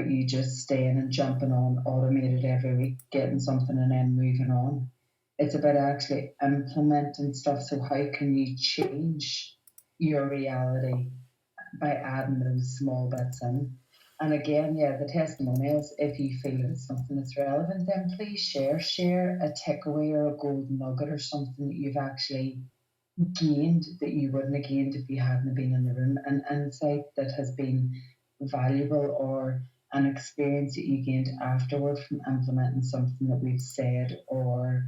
you just staying and jumping on automated every week, getting something and then moving on. It's about actually implementing stuff. So how can you change your reality by adding those small bits in? And again, yeah, the testimonials, if you feel it's something that's relevant, then please share. Share a takeaway or a golden nugget or something that you've actually gained that you wouldn't have gained if you hadn't been in the room, an insight that has been valuable or an experience that you gained afterward from implementing something that we've said or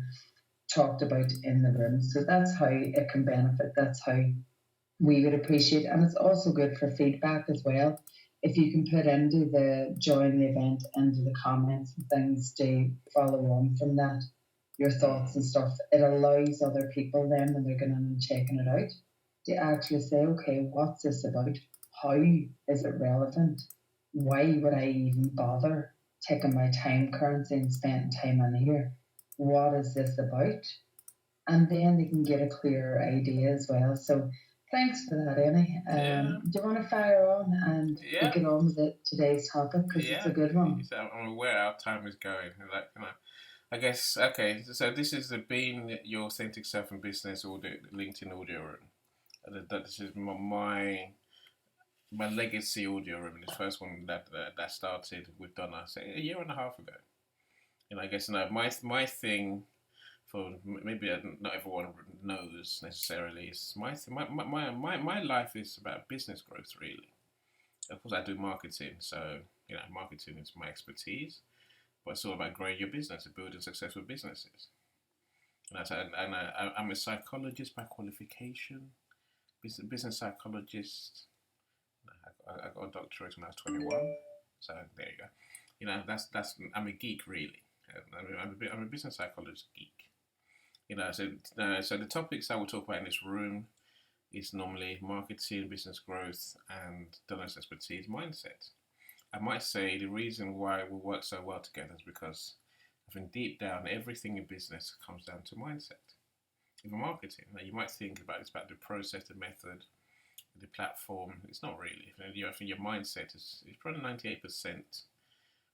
talked about in the room. So that's how it can benefit. That's how we would appreciate. And it's also good for feedback as well. If you can put into the join the event into the comments and things to follow on from that, your thoughts and stuff, it allows other people then when they're going and checking it out to actually say, okay, what's this about? How is it relevant? Why would I even bother taking my time currency and spending time in here? What is this about? And then they can get a clearer idea as well. So thanks for that, Emmy. Yeah, Do you want to fire on and we yeah, get on with today's topic because it's a yeah. good one? So I'm aware our time is going. Like, I guess, okay, so this is the Being Your Authentic Self in Business audio, LinkedIn audio room. This is my legacy audio room. The first one that started with Donna, say, a year and a half ago. I guess my thing for maybe not everyone knows necessarily is my life is about business growth really. Of course, I do marketing, so marketing is my expertise. But it's all about growing your business and building successful businesses. I'm a psychologist by qualification, business psychologist. I got a doctorate when I was 21. So there you go. That's I'm a geek really. I'm a business psychologist geek. So the topics I will talk about in this room is normally marketing, business growth, and Donna's expertise mindset. I might say the reason why we work so well together is because I think deep down everything in business comes down to mindset. Even marketing, now you might think about it's about the process, the method, the platform. It's not really. I think your mindset is probably 98%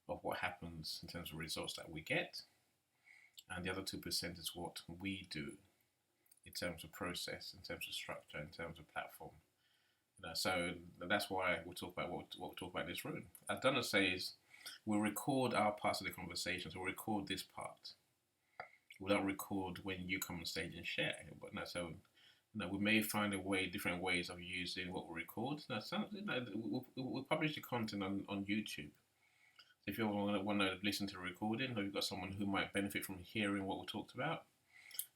of what happens in terms of results that we get, and the other 2% is what we do in terms of process, in terms of structure, in terms of platform. So that's why we'll talk about what we'll talk about in this room. As Donna says, we'll record our parts of the conversation. So we'll record this part. We don't record when you come on stage and share. But no, so we may find different ways of using what we record. Now, we'll publish the content on YouTube. So if you want to listen to a recording, or you've got someone who might benefit from hearing what we talked about,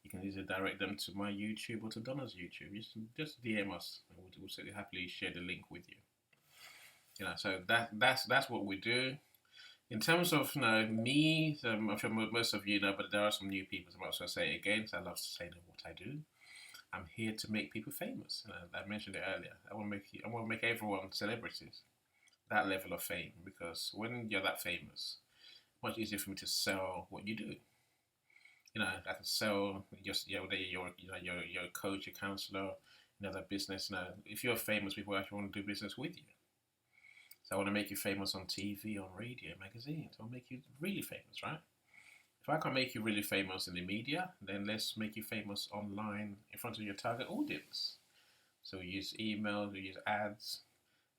you can either direct them to my YouTube or to Donna's YouTube. Just DM us, and we'll happily share the link with you. So that's what we do. In terms of me, I'm sure most of you know, but there are some new people. So I might as well say it again, because I love to say what I do. I'm here to make people famous. I mentioned it earlier. I want to make everyone celebrities. That level of fame, because when you're that famous, it's much easier for me to sell what you do. I can sell just whether you're a coach, a counselor, that business. If you're famous, people actually want to do business with you. So I want to make you famous on TV, on radio, magazines. I want to make you really famous, right? If I can't make you really famous in the media, then let's make you famous online in front of your target audience. So we use email, we use ads,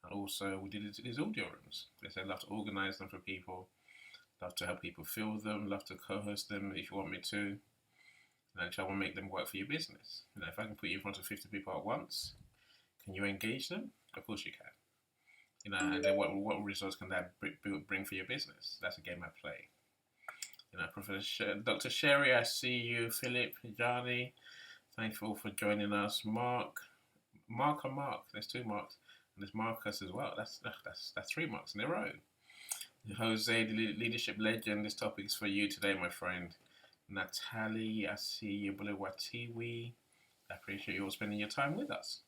and also we did these audio rooms. I'd love to organize them for people, love to help people fill them, love to co-host them if you want me to. And actually, I want to make them work for your business. If I can put you in front of 50 people at once, can you engage them? Of course you can. And then what results can that bring for your business? That's a game I play. Professor Dr. Sherry, I see you. Philip, Johnny, thank you all for joining us. Mark. There's two Marks, and there's Marcus as well. That's 3 Marks in a row. Jose, the leadership legend. This topic is for you today, my friend. Natalie, I see you. Bulawatiwi. I appreciate you all spending your time with us.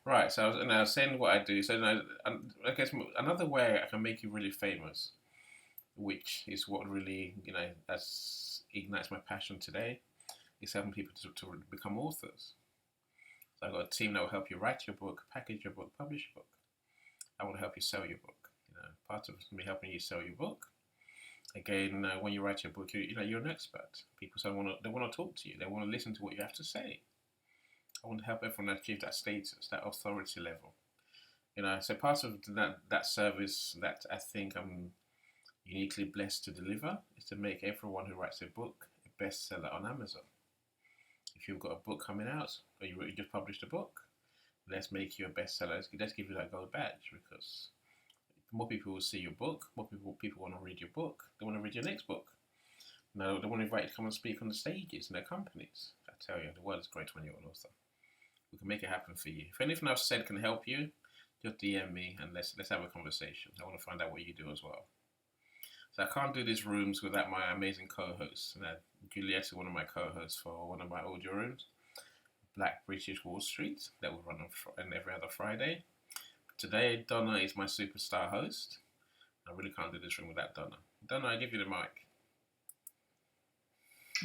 Right, so I was saying what I do. So I guess another way I can make you really famous, which is what really ignites my passion today, is helping people to become authors. So I've got a team that will help you write your book, package your book, publish your book. I want to help you sell your book. Part of me helping you sell your book. Again, when you write your book, you're an expert. People say they want to talk to you. They want to listen to what you have to say. I want to help everyone achieve that status, that authority level. So part of that service that I think I'm uniquely blessed to deliver is to make everyone who writes a book a bestseller on Amazon. If you've got a book coming out, or you just published a book, let's make you a bestseller. Let's give you that gold badge, because more people will see your book, more people want to read your book. They want to read your next book. No, they want to invite you to come and speak on the stages in their companies. I tell you, the world is great when you're an author. We can make it happen for you. If anything I've said can help you, just DM me and let's have a conversation. I want to find out what you do as well. So I can't do these rooms without my amazing co-hosts. Juliet is one of my co-hosts for one of my audio rooms, Black British Wall Street, that will run on every other Friday. Today, Donna is my superstar host. I really can't do this room without Donna. Donna, I give you the mic.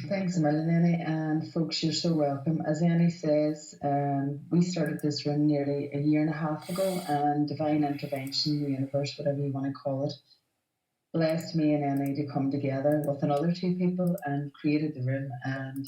Thanks a million, Annie, and folks, you're so welcome. As Annie says, we started this room nearly a year and a half ago, and divine intervention, the universe, whatever you want to call it, blessed me and Annie to come together with another two people and created the room. And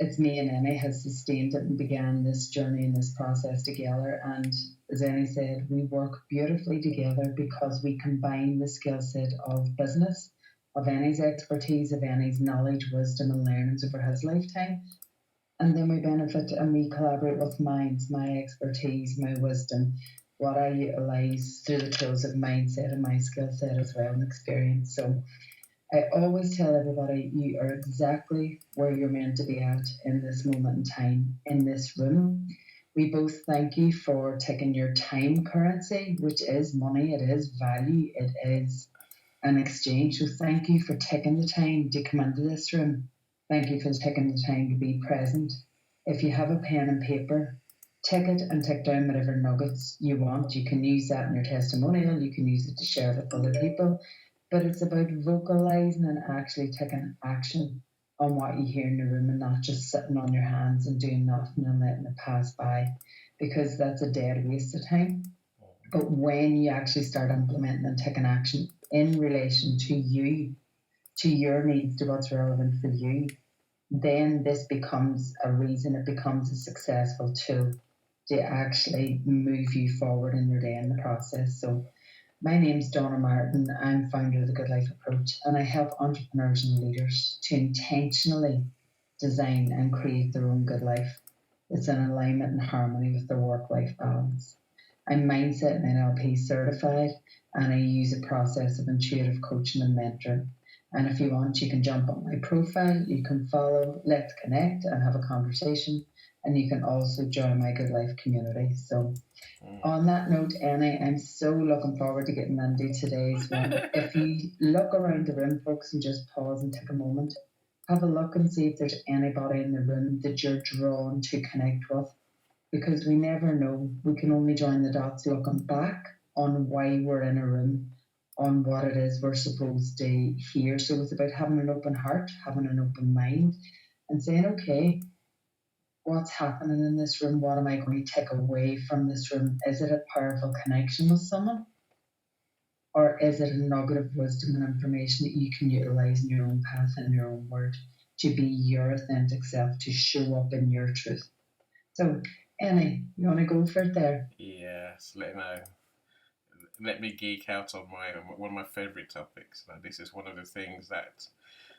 it's me and Annie has sustained it and began this journey and this process together. And as Annie said, we work beautifully together because we combine the skill set of business, of Annie's expertise, of Annie's knowledge, wisdom, and learnings over his lifetime. And then we benefit and we collaborate with minds, my expertise, my wisdom, what I utilise through the tools of mindset and my skill set as well and experience. So I always tell everybody, you are exactly where you're meant to be at in this moment in time, in this room. We both thank you for taking your time currency, which is money, it is value, it is an exchange. So thank you for taking the time to come into this room. Thank you for taking the time to be present. If you have a pen and paper, take it and take down whatever nuggets you want. You can use that in your testimonial, you can use it to share with other people, but it's about vocalizing and actually taking action on what you hear in the room and not just sitting on your hands and doing nothing and letting it pass by, because that's a dead waste of time. But when you actually start implementing and taking action in relation to you, to your needs, to what's relevant for you, then this becomes a reason, it becomes a successful tool to actually move you forward in your day in the process. So my name's Donna Martin. I'm founder of the Good Life Approach, and I help entrepreneurs and leaders to intentionally design and create their own good life. It's in alignment and harmony with their work-life balance. I'm mindset and NLP certified, and I use a process of intuitive coaching and mentoring. And if you want, you can jump on my profile, you can follow, let's connect and have a conversation, and you can also join my Good Life community. So on that note, Annie, I'm so looking forward to getting into today's one. If you look around the room, folks, and just pause and take a moment, have a look and see if there's anybody in the room that you're drawn to connect with, because we never know. We can only join the dots looking back on why we're in a room, on what it is we're supposed to hear. So it's about having an open heart, having an open mind, and saying, okay, what's happening in this room? What am I going to take away from this room? Is it a powerful connection with someone? Or is it a nugget of wisdom and information that you can utilize in your own path and your own word to be your authentic self, to show up in your truth? So, Annie, you want to go for it there? Yes, let me geek out on one of my favourite topics. This is one of the things that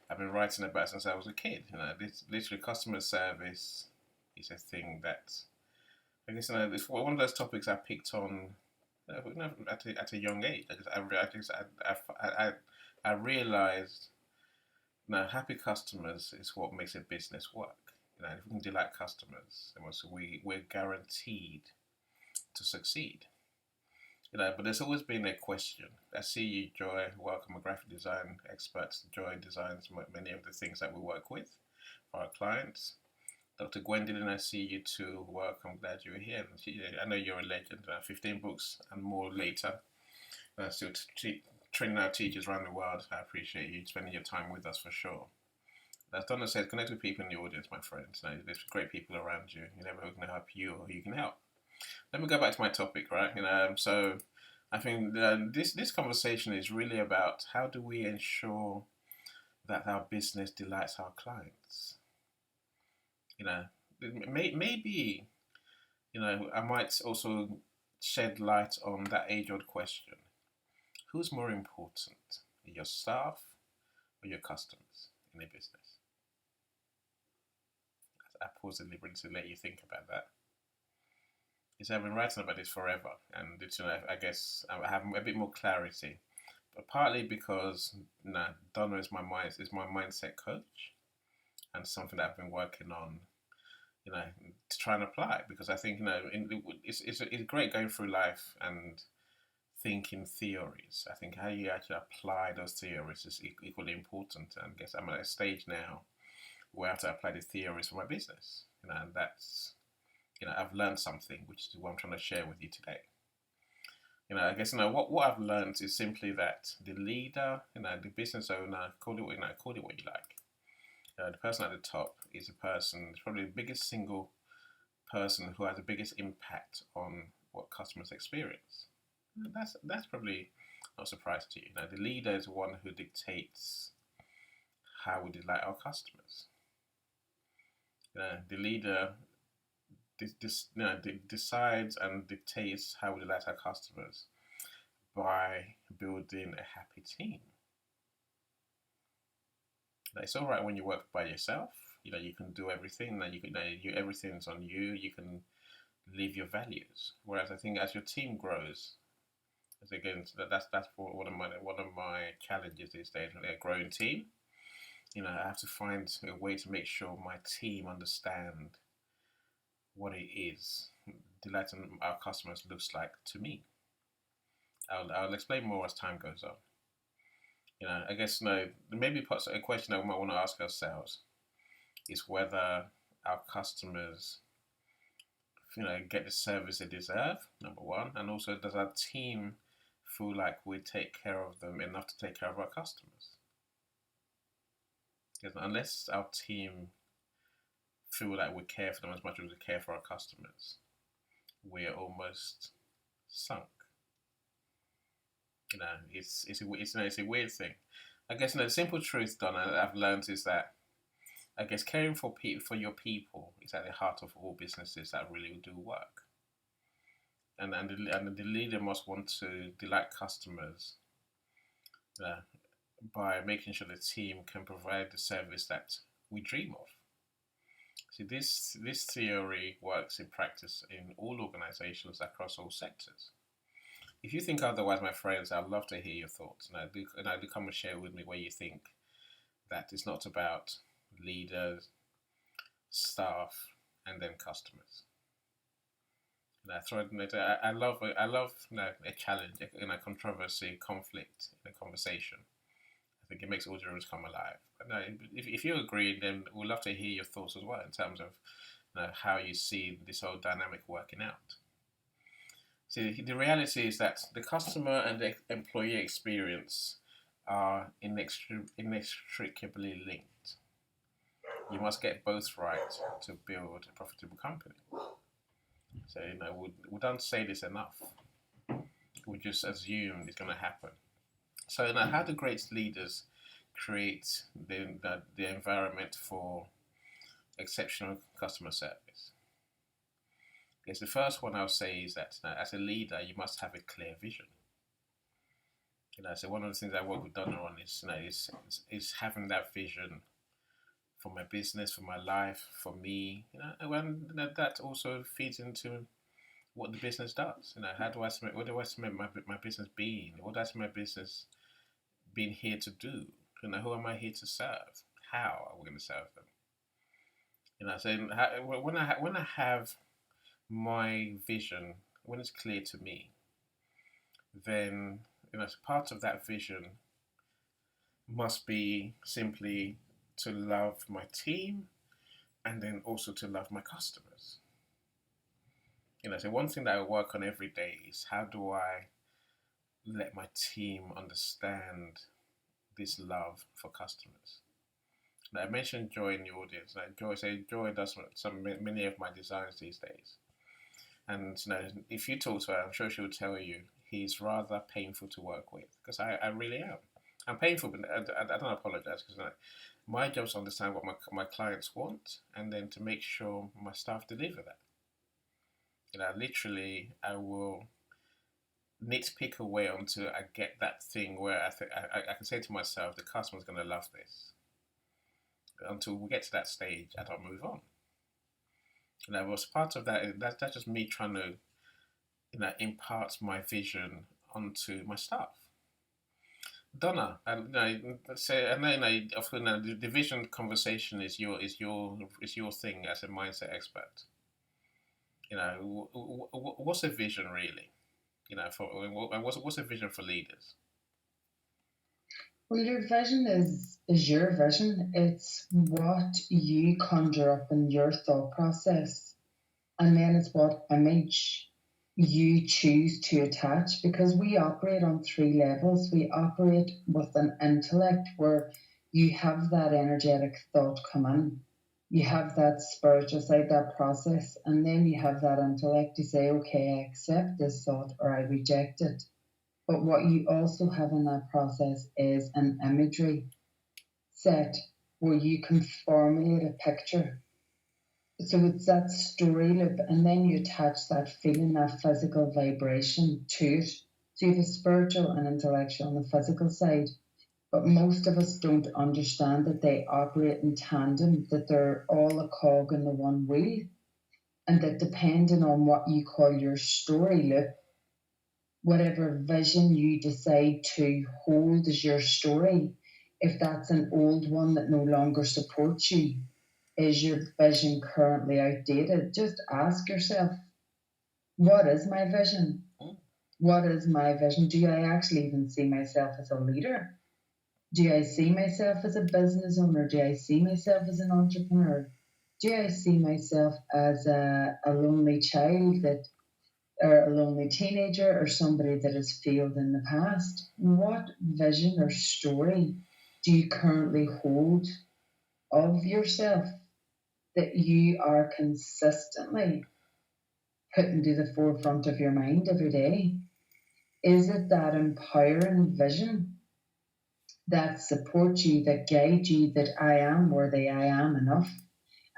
I've been writing about since I was a kid. This literally customer service is a thing that I guess it's one of those topics I picked on at a young age. I realised happy customers is what makes a business work. If we can delight customers, we're guaranteed to succeed. But there's always been a question. I see you, Joy. Welcome, a graphic design expert. Joy designs many of the things that we work with for our clients. Dr. Gwendolyn, I see you too. Welcome, glad you're here. I know you're a legend. 15 books and more later. Still training our teachers around the world. I appreciate you spending your time with us for sure. As Donna said, connect with people in the audience, my friends. There's great people around you. You never know who can help you or who you can help. Let me go back to my topic, right? So I think this conversation is really about how do we ensure that our business delights our clients. You know, maybe I might also shed light on that age-old question: who's more important, your staff or your customers in a business? I pause deliberately to let you think about that. I've been writing about this forever, and I guess I have a bit more clarity, but partly because Donna is my mindset coach, and something that I've been working on, to try and apply, because I think it's great going through life and thinking theories. I think how you actually apply those theories is equally important, and I guess I'm at a stage now where I have to apply the theories for my business, and that's I've learned something, which is what I'm trying to share with you today. I guess what I've learned is simply that the leader, the business owner, call it what you like. The person at the top is a person, it's probably the biggest single person who has the biggest impact on what customers experience. That's probably not a surprise to you. The leader is the one who dictates how we delight our customers. The leader decides and dictates how we delight our customers by building a happy team. It's all right when you work by yourself. You can do everything. Everything's on you. You can live your values. Whereas I think as your team grows, that's one of my challenges these days. A growing team. I have to find a way to make sure my team understand what it is delighting our customers looks like to me. I'll explain more as time goes on. I guess maybe a question that we might want to ask ourselves is whether our customers, get the service they deserve, number one, and also does our team feel like we take care of them enough to take care of our customers? Because unless our team feel like we care for them as much as we care for our customers, we're almost sunk. It's a weird thing. I guess the simple truth, Donna, that I've learned is that I guess caring for your people is at the heart of all businesses that really do work. And the leader must want to delight customers by making sure the team can provide the service that we dream of. See, this theory works in practice in all organizations across all sectors. If you think otherwise, my friends, I'd love to hear your thoughts, and I do come and share with me where you think that it's not about leaders, staff, and then customers. I love a challenge, a controversy, conflict in a conversation. I think it makes all the rooms come alive. But if you agree, then we'd love to hear your thoughts as well in terms of how you see this whole dynamic working out. See, the reality is that the customer and the employee experience are inextricably linked. You must get both right to build a profitable company. So, we don't say this enough. We just assume it's going to happen. So, how do great leaders create the environment for exceptional customer service? Yes, the first one I'll say is that as a leader, you must have a clear vision. So one of the things I work with Donna on is having that vision for my business, for my life, for me. And that also feeds into what the business does. What do I see my business being? What does my business being here to do? Who am I here to serve? How are we going to serve them? So when I have my vision, when it's clear to me, then part of that vision must be simply to love my team and then also to love my customers. So one thing that I work on every day is how do I let my team understand this love for customers. Now, I mentioned Joy in the audience. Joy does many of my designs these days. And if you talk to her, I'm sure she'll tell you he's rather painful to work with because I really am. I'm painful, but I don't apologize because my job is to understand what my clients want and then to make sure my staff deliver that. Literally, I will nitpick away until I get that thing where I can say to myself, the customer's going to love this. Until we get to that stage, I don't move on. Was part of that. That's just me trying to, impart my vision onto my staff. Donna, say, and then of course, the vision conversation is your thing as a mindset expert. What's a vision really? What's a vision for leaders? Well, your vision is your vision. It's what you conjure up in your thought process, and then it's what image you choose to attach, because we operate on three levels. We operate with an intellect where you have that energetic thought come in, you have that spiritual side, that process, and then you have that intellect to say, okay, I accept this thought or I reject it. But what you also have in that process is an imagery set where you can formulate a picture. So it's that story loop, and then you attach that feeling, that physical vibration to it. So you have the spiritual and intellectual on the physical side. But most of us don't understand that they operate in tandem, that they're all a cog in the one wheel, and that depending on what you call your story loop, whatever vision you decide to hold as your story, if that's an old one that no longer supports you, is your vision currently outdated? Just ask yourself, what is my vision? What is my vision? Do I actually even see myself as a leader? Do I see myself as a business owner? Do I see myself as an entrepreneur? Do I see myself as a lonely child that or a lonely teenager or somebody that has failed in the past? What vision or story do you currently hold of yourself that you are consistently putting to the forefront of your mind every day? Is it that empowering vision that supports you, that guides you, that I am worthy, I am enough?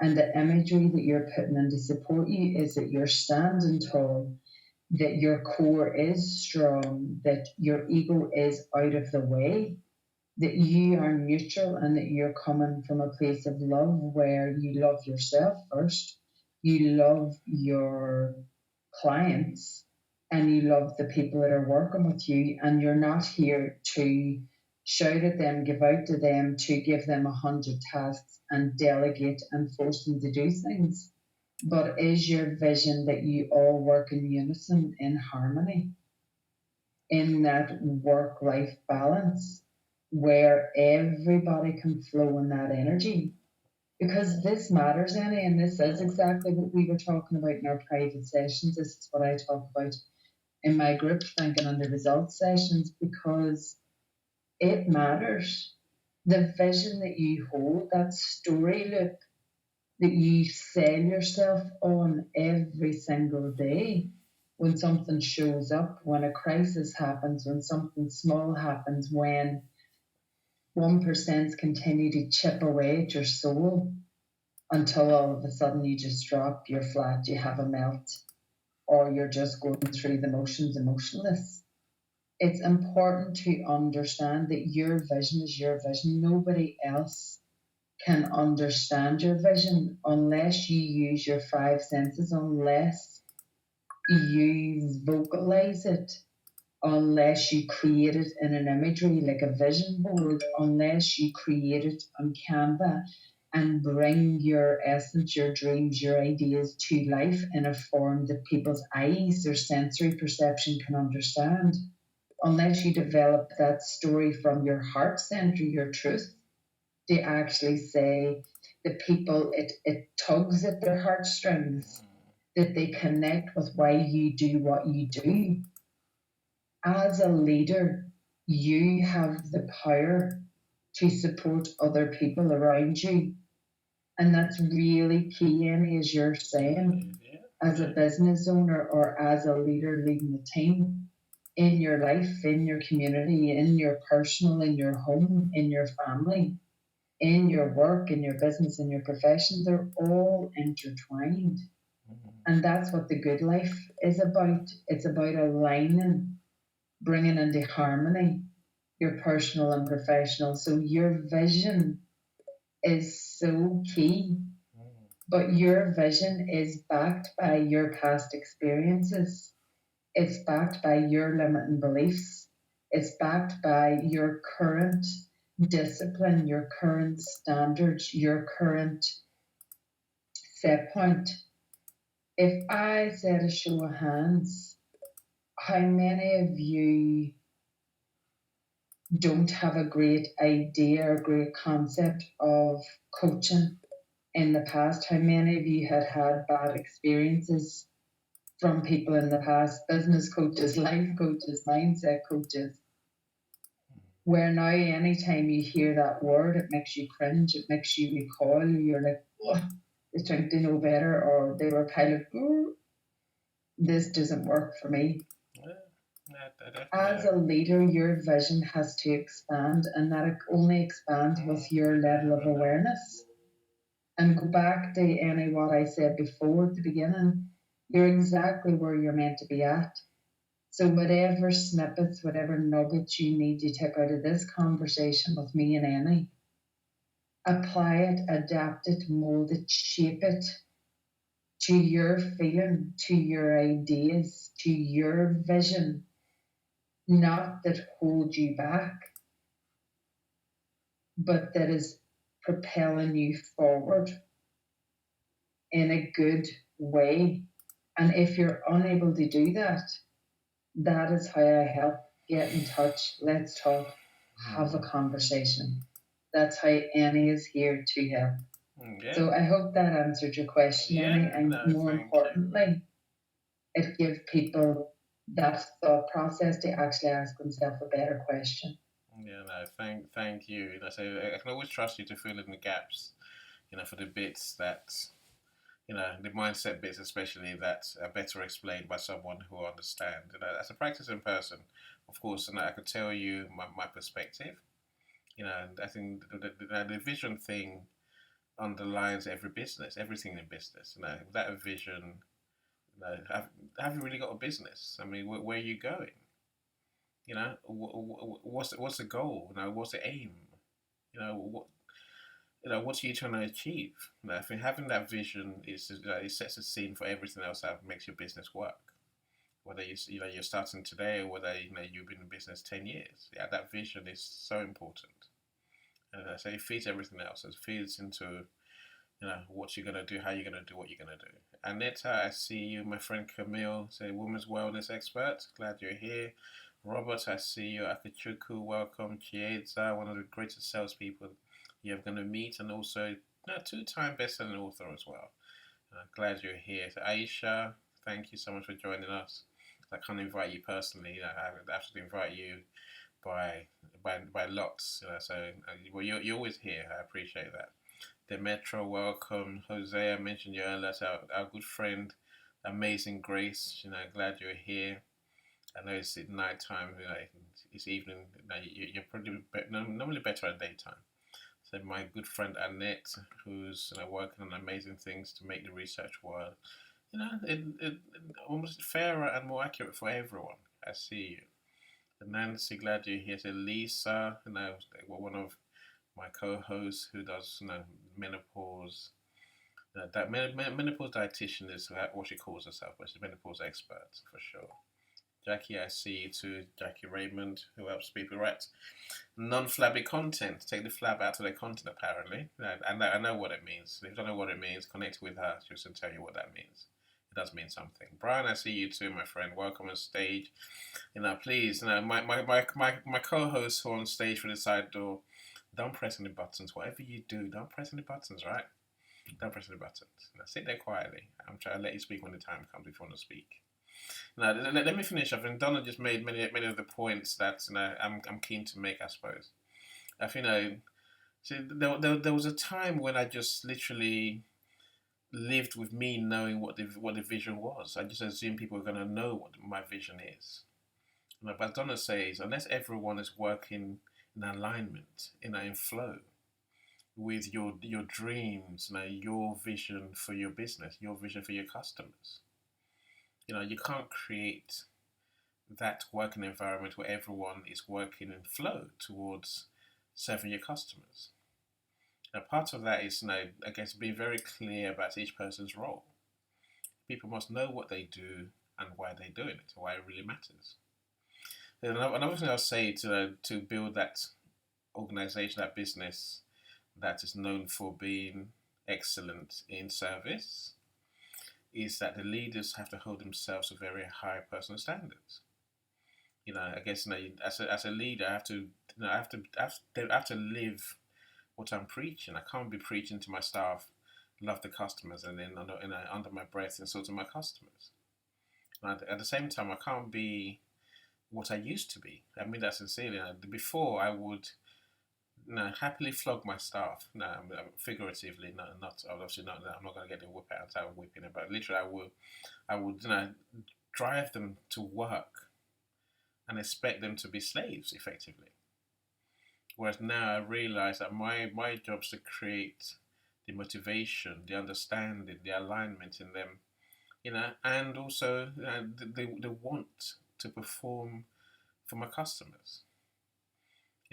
And the imagery that you're putting in to support you is that you're standing tall, that your core is strong, that your ego is out of the way, that you are neutral, and that you're coming from a place of love where you love yourself first, you love your clients, and you love the people that are working with you, and you're not here to shout at them, give out to them, to give them 100 tasks and delegate and force them to do things. But is your vision that you all work in unison, in harmony, in that work life balance where everybody can flow in that energy? Because this matters, Annie, and this is exactly what we were talking about in our private sessions. This is what I talk about in my group thinking and the results sessions, because it matters. The vision that you hold, that story loop that you sell yourself on every single day. When something shows up, when a crisis happens, when something small happens, when 1% continue to chip away at your soul until all of a sudden you just drop, you're flat, you have a melt, or you're just going through the motions emotionless. It's important to understand that your vision is your vision. Nobody else can understand your vision unless you use your five senses, unless you vocalize it, unless you create it in an imagery like a vision board, unless you create it on Canva and bring your essence, your dreams, your ideas to life in a form that people's eyes, their sensory perception can understand. Unless you develop that story from your heart center, your truth, to actually say the people, it tugs at their heartstrings, that they connect with why you do what you do. As a leader, you have the power to support other people around you. And that's really key, Annie, as you're saying, as a business owner or as a leader leading the team. in your life, in your community, in your personal, in your home, in your family, in your work, in your business, in your profession. They're all intertwined. And that's what the good life is about. It's about aligning, bringing into harmony your personal and professional. So your vision is so key, but your vision is backed by your past experiences. It's backed by your limiting beliefs. It's backed by your current discipline, your current standards, your current set point. If I said a show of hands, how many of you don't have a great idea or great concept of coaching in the past? How many of you had bad experiences from people in the past, business coaches, life coaches, mindset coaches, where now anytime you hear that word, it makes you cringe, it makes you recoil, you're like, oh, they think they know better, or they were kind of, oh, this doesn't work for me. As a leader, your vision has to expand, and that it only expands with your level of awareness. And go back to Annie, what I said before at the beginning, you're exactly where you're meant to be at. So whatever snippets, whatever nuggets you need to take out of this conversation with me and Annie, apply it, adapt it, mold it, shape it to your feeling, to your ideas, to your vision, not that hold you back, but that is propelling you forward in a good way. And if you're unable to do that, that is how I help. Get in touch. Let's talk. Have a conversation. That's how Annie is here to help. Yeah. So I hope that answered your question, Annie. And more importantly, it gives people that thought process to actually ask themselves a better question. Yeah, no, thank you. So I can always trust you to fill in the gaps, for the bits that, the mindset bits especially that are better explained by someone who understands. As a practicing person, of course, I could tell you my perspective. And I think the vision thing underlines every business, everything in business. Without a vision, have you really got a business? I mean, where are you going? What's the goal? What's the aim? What what are you trying to achieve? I think having that vision it sets a scene for everything else that makes your business work. Whether you're starting today or whether you've been in business 10 years, yeah, that vision is so important. And so it feeds everything else. It feeds into what you're gonna do, how you're gonna do what you're gonna do. Anita, I see you, my friend Camille, say women's wellness expert. Glad you're here. Robert, I see you. Akachuku, welcome. Chieza, one of the greatest salespeople you're going to meet, and also two-time best-selling author as well. Glad you're here. So Aisha, thank you so much for joining us. I can't invite you personally. I have to invite you by lots. So well, you're always here. I appreciate that. Demetra, welcome. Jose, I mentioned you earlier. Our good friend, Amazing Grace. Glad you're here. I know it's at night time, it's evening. You're probably normally better at daytime. So my good friend Annette, who's working on amazing things to make the research work, it almost fairer and more accurate for everyone. I see you. And Nancy, glad you're here. So Lisa, one of my co-hosts who does menopause. That menopause dietitian is what she calls herself, but she's a menopause expert for sure. Jackie, I see you too. Jackie Raymond, who helps people write non-flabby content. Take the flab out of their content, apparently. I know what it means. If you don't know what it means, connect with her. She'll tell you what that means. It does mean something. Brian, I see you too, my friend. Welcome on stage. Please, my co-hosts who are on stage for the side door, don't press any buttons. Whatever you do, don't press any buttons, right? Don't press any buttons. Sit there quietly. I'm trying to let you speak when the time comes if you want to speak. Now, let me finish off. And Donna just made many of the points that I'm keen to make, I suppose. I think there was a time when I just literally lived with me knowing what the vision was. I just assumed people were going to know what my vision is. But Donna says, unless everyone is working in alignment, in flow with your dreams, your vision for your business, your vision for your customers, you can't create that working environment where everyone is working in flow towards serving your customers. Now, part of that is, I guess, being very clear about each person's role. People must know what they do and why they're doing it, why it really matters. Another thing I'll say to build that organization, that business that is known for being excellent in service, is that the leaders have to hold themselves to very high personal standards. I guess as a leader, I have to I have to live what I'm preaching. I can't be preaching to my staff, love the customers, and then under my breath insult my customers. And at the same time, I can't be what I used to be. I mean that sincerely. Before I would happily flog my staff. No, figuratively, not obviously not. I'm not going to get the whip out whipping it, but literally, I would drive them to work and expect them to be slaves, effectively. Whereas now I realise that my job is to create the motivation, the understanding, the alignment in them, and also the want to perform for my customers.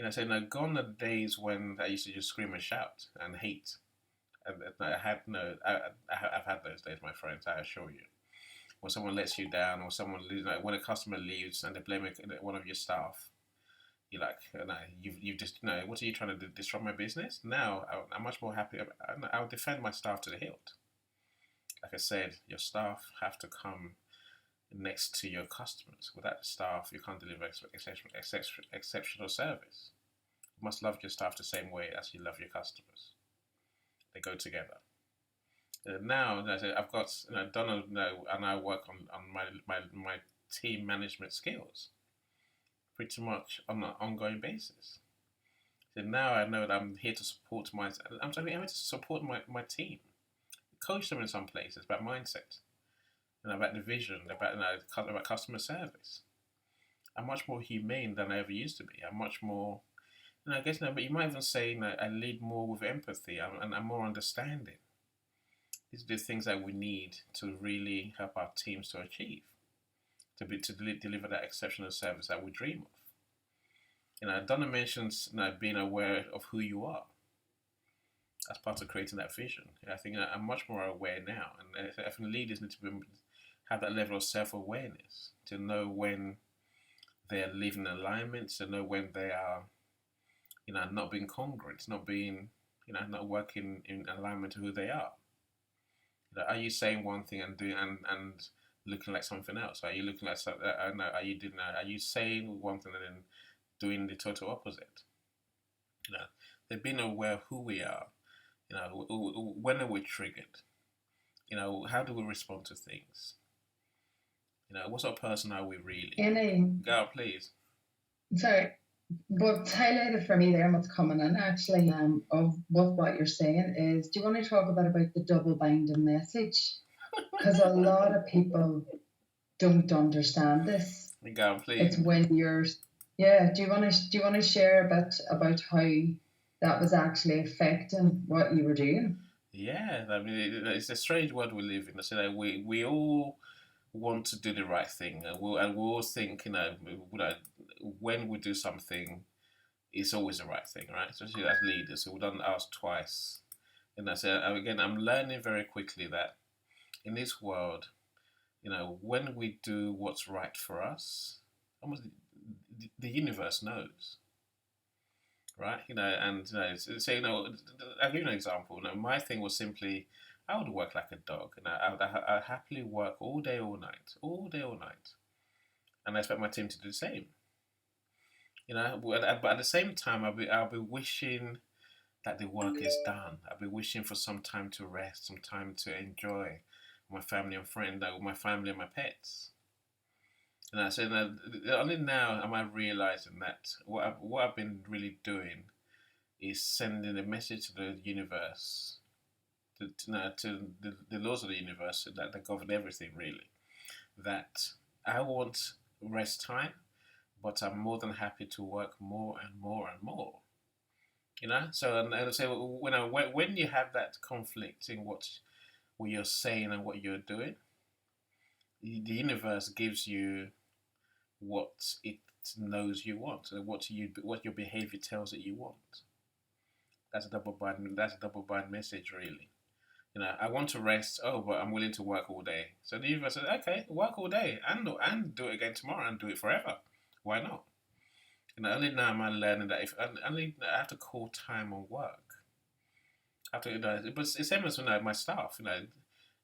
So now gone are the days when I used to just scream and shout and hate. And I had no, I've had those days, my friends. I assure you. When someone lets you down, or when a customer leaves and they blame one of your staff, you're like, no, you've just, what are you trying to do? Disrupt my business? Now I'm much more happy. I'll defend my staff to the hilt. Like I said, your staff have to come next to your customers. Without the staff, you can't deliver exceptional service. You must love your staff the same way as you love your customers. They go together. Now, I've got Donald and I work on my team management skills pretty much on an ongoing basis. So now I know that I'm here to support I'm here to support my team, coach them in some places about mindset, about the vision, about customer service. I'm much more humane than I ever used to be. I'm much more, I guess, but you might even say I lead more with empathy and I'm more understanding. These are the things that we need to really help our teams to achieve, to deliver that exceptional service that we dream of. Donna mentions being aware of who you are as part of creating that vision. I think I'm much more aware now, and I think leaders need to have that level of self-awareness to know when they are living in alignment, to know when they are, not being congruent, not being, not working in alignment to who they are. Are you saying one thing and doing and looking like something else? Are you looking like something? Are you saying one thing and then doing the total opposite? They're being aware of who we are. When are we triggered? How do we respond to things? What sort of person are we really? Go, please. Sorry, what's highlighted for me there and what's coming in actually of what you're saying is, do you want to talk about the double binding message? Because a lot of people don't understand this. Go, please. It's when you're, do you want to share a bit about how that was actually affecting what you were doing? Yeah, I mean, it's a strange world we live in. So we all want to do the right thing, and we all think, when we do something, it's always the right thing, right? Especially as leaders, so we don't ask twice. So again, I'm learning very quickly that in this world, when we do what's right for us, almost the universe knows. Right, and so I'll give you an example. My thing was simply, I would work like a dog, and I'd happily work all day, all night, and I expect my team to do the same. But at the same time, I'll be wishing that the work is done. I'll be wishing for some time to rest, some time to enjoy my family and friends, my family and my pets. And I said, only now am I realizing that what I've been really doing is sending a message to the universe, to the laws of the universe that govern everything, really. That I want rest time, but I'm more than happy to work more and more and more. So and so when you have that conflict in what you're saying and what you're doing, the universe gives you what it knows you want, what your behavior tells that you want. That's a double bind message, really. I want to rest. Oh, but I'm willing to work all day. So the universe says, okay, work all day and do it again tomorrow and do it forever. Why not? Only now am I learning that if only I have to call time on work. I have to, but it's the same as my staff.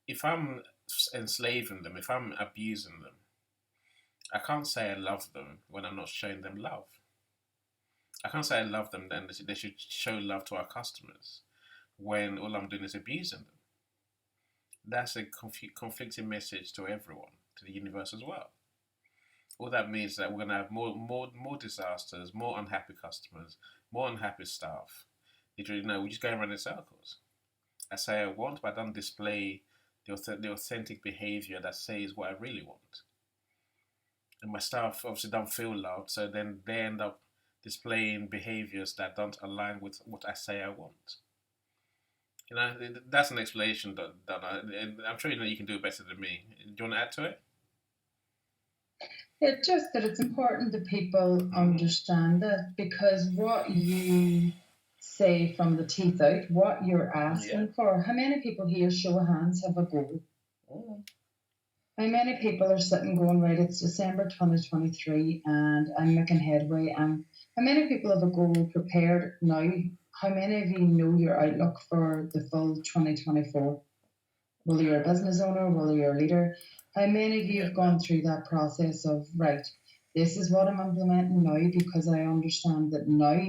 If I'm enslaving them, if I'm abusing them, I can't say I love them when I'm not showing them love. I can't say I love them, then they should show love to our customers when all I'm doing is abusing them. That's a conflicting message to everyone, to the universe as well. All that means that we're going to have more disasters, more unhappy customers, more unhappy staff. We're just going around in circles. I say I want, but I don't display the authentic behavior that says what I really want. And my staff obviously don't feel loved, so then they end up displaying behaviors that don't align with what I say I want. That's an explanation that I'm sure you can do it better than me. Do you want to add to it? It's just that it's important that people understand that, because what you say from the teeth out, what you're asking for, how many people here, show of hands, have a goal? How many people are sitting going, right, it's December 2023 and I'm making headway? And how many people have a goal prepared now? How many of you know your outlook for the full 2024? Whether you're a business owner, whether you're a leader, how many of you have gone through that process of, right, this is what I'm implementing now because I understand that now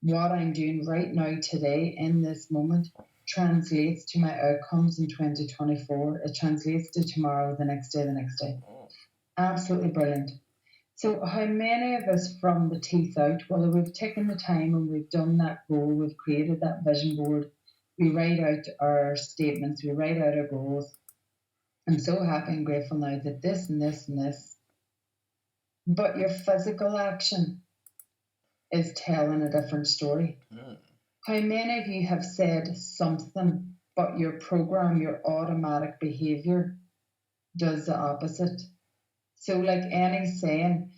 what I'm doing right now, today, in this moment, translates to my outcomes in 2024. It translates to tomorrow, the next day, the next day. Absolutely brilliant. So how many of us from the teeth out, well, we've taken the time and we've done that goal, we've created that vision board, we write out our statements, we write out our goals. I'm so happy and grateful now that this and this and this, but your physical action is telling a different story. How many of you have said something, but your program, your automatic behavior does the opposite? So like Annie's saying,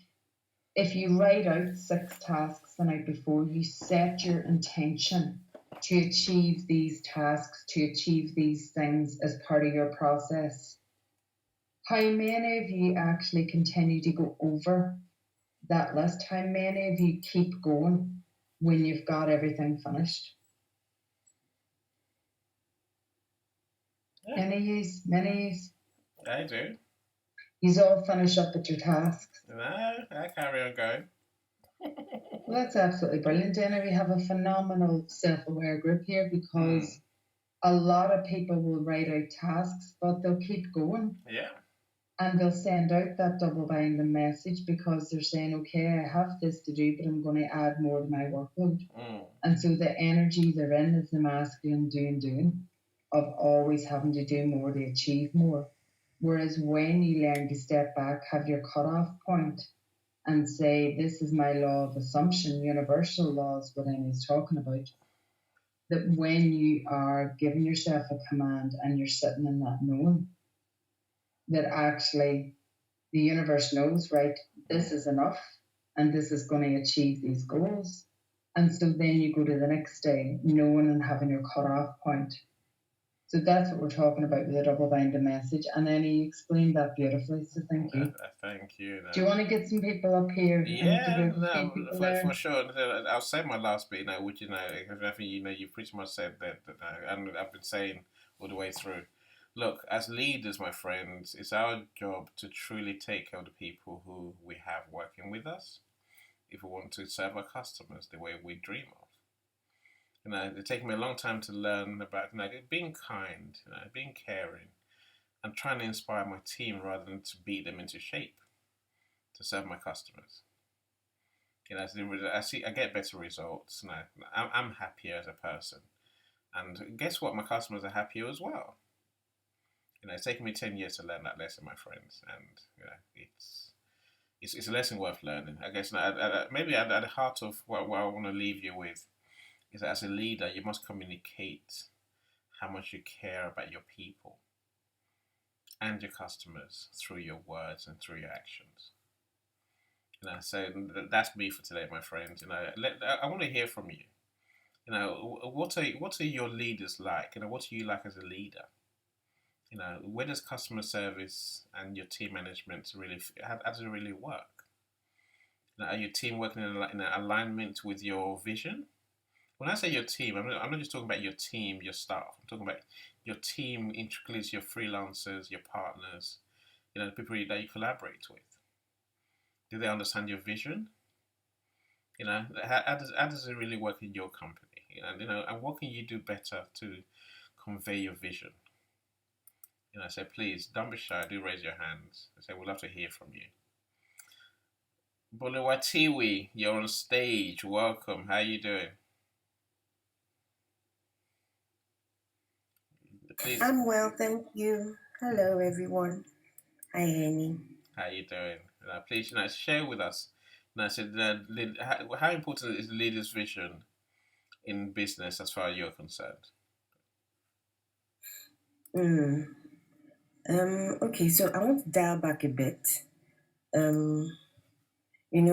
if you write out 6 tasks the night before, you set your intention to achieve these tasks, to achieve these things as part of your process. How many of you actually continue to go over that list? How many of you keep going when you've got everything finished? Many use. I do. You all finish up with your tasks. No, I carry on going. Well, that's absolutely brilliant, Dana. We have a phenomenal self-aware group here because a lot of people will write out tasks, but they'll keep going. Yeah. And they'll send out that double binding message because they're saying, okay, I have this to do, but I'm going to add more to my workload. And so the energy they're in is the masculine doing of always having to do more to achieve more. Whereas when you learn to step back, have your cutoff point and say, this is my law of assumption, universal laws, what Amy's talking about, that when you are giving yourself a command and you're sitting in that knowing, that actually the universe knows, right, this is enough and this is going to achieve these goals. And so then you go to the next day, knowing and having your cutoff point. So that's what we're talking about with the double binding message. And then he explained that beautifully. So thank you. Thank you. No. Do you want to get some people up here? Yeah, for sure. I'll say my last bit now, which I think you pretty much said that, and I've been saying all the way through. Look, as leaders, my friends, it's our job to truly take care of the people who we have working with us, if we want to serve our customers the way we dream of. It took me a long time to learn about being kind, being caring, and trying to inspire my team rather than to beat them into shape to serve my customers. I get better results. I'm happier as a person, and guess what? My customers are happier as well. It's taken me 10 years to learn that lesson, my friends, and it's a lesson worth learning. I guess maybe at the heart of what I want to leave you with is that as a leader, you must communicate how much you care about your people and your customers through your words and through your actions. So that's me for today, my friends. I want to hear from you. What are your leaders like? What are you like as a leader? Where does customer service and your team management really how does it really work? Are your team working in alignment with your vision? When I say your team, I'm not just talking about your team, your staff. I'm talking about your team includes your freelancers, your partners, the people that you collaborate with. Do they understand your vision? How does it really work in your company? And what can you do better to convey your vision? So please don't be shy. Do raise your hands. I say we'd love to hear from you. Boluwatiwi, you're on stage. Welcome. How you doing? Please. I'm well, thank you. Hello, everyone. Hi, Annie. How you doing? Please, share with us. I said, how important is the leader's vision in business as far as you're concerned? Mm. Okay, so I want to dial back a bit. Um, when